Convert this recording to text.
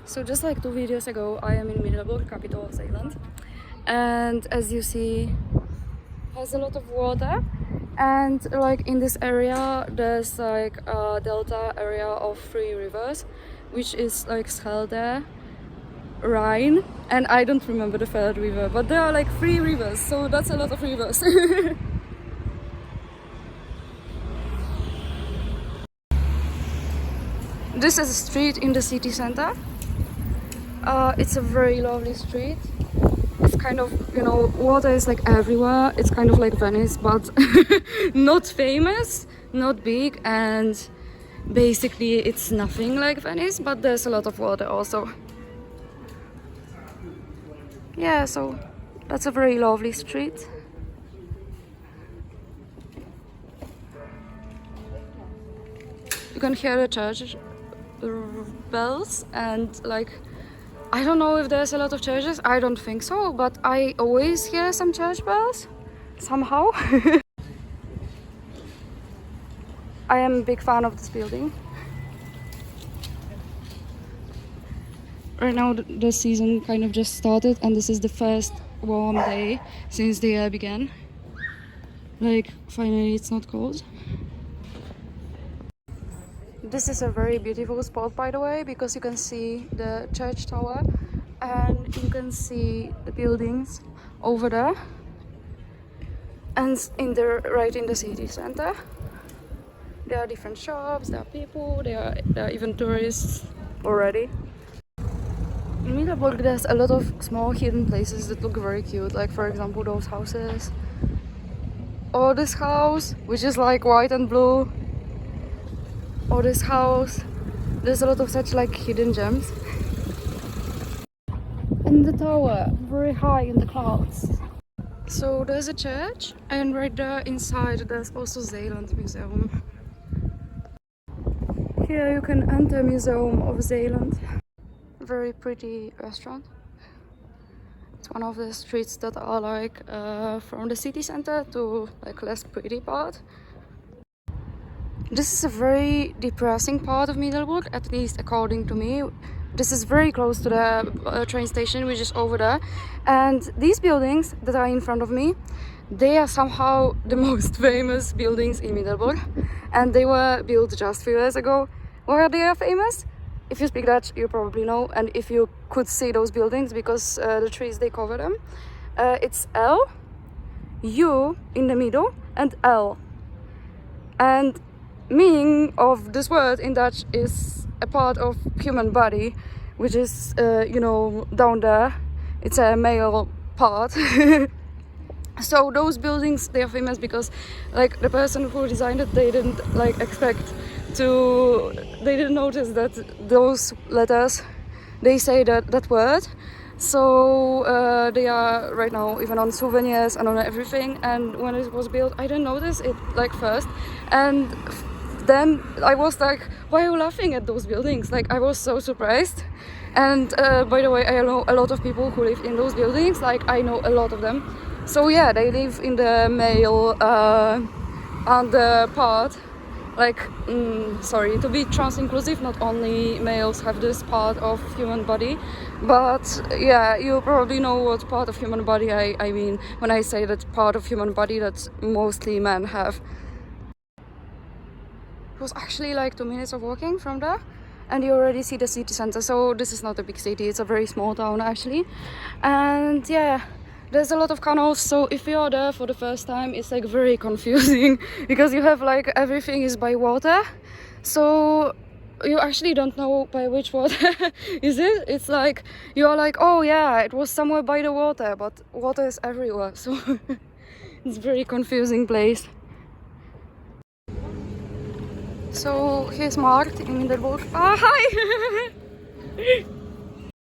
So just like 2 videos ago, I am in Middelburg, capital of Zeeland, and as you see, has a lot of water, and like in this area there's like a delta area of 3 rivers, which is like Schelde, Rhine, and I don't remember the third river, but there are like 3 rivers, so that's a lot of rivers. This is a street in the city center. It's a very lovely street. It's kind of, you know, water is like everywhere. It's kind of like Venice, but not famous, not big, and basically it's nothing like Venice, but there's a lot of water also. Yeah, so that's a very lovely street. You can hear the church bells, and like, I don't know if there's a lot of churches, I don't think so, but I always hear some church bells somehow. I am a big fan of this building. Right now the season kind of just started, and this is the first warm day since the year began. Like, finally it's not cold. This is a very beautiful spot, by the way, because you can see the church tower and you can see the buildings over there, and right in the city center there are different shops, there are people, there are even tourists already. In Middelburg there's a lot of small hidden places that look very cute, like for example those houses, or this house which is like white and blue, or this house. There's a lot of such like hidden gems. And the tower, very high in the clouds. So there's a church, and right there inside there's also Zeeland Museum. Here you can enter Museum of Zeeland. Very pretty restaurant. It's one of the streets that are like from the city center to like less pretty part. This is a very depressing part of Middelburg, at least according to me. This is very close to the train station, which is over there. And these buildings that are in front of me, they are somehow the most famous buildings in Middelburg. And they were built just a few years ago. Why they are famous? If you speak Dutch, you probably know. And if you could see those buildings, because the trees, they cover them. It's L, U in the middle, and L. And meaning of this word in Dutch is a part of human body, which is you know, down there. It's a male part. So those buildings, they are famous because like the person who designed it, they didn't like they didn't notice that those letters, they say that word. So they are right now even on souvenirs and on everything. And when it was built, I didn't notice it like first, and then I was like, why are you laughing at those buildings? Like, I was so surprised. And by the way, I know a lot of people who live in those buildings. Like, I know a lot of them. So yeah, they live in the male under part. Like, sorry, to be trans-inclusive, not only males have this part of human body, but yeah, you probably know what part of human body I mean when I say that part of human body that mostly men have. It was actually like 2 minutes of walking from there, and you already see the city center. So this is not a big city, it's a very small town actually. And yeah, there's a lot of canals, so if you are there for the first time, it's like very confusing because you have like everything is by water, so you actually don't know by which water is it. It's like you are like, oh yeah, it was somewhere by the water, but water is everywhere, so it's a very confusing place. So here's Mart in Middelburg. Ah, hi!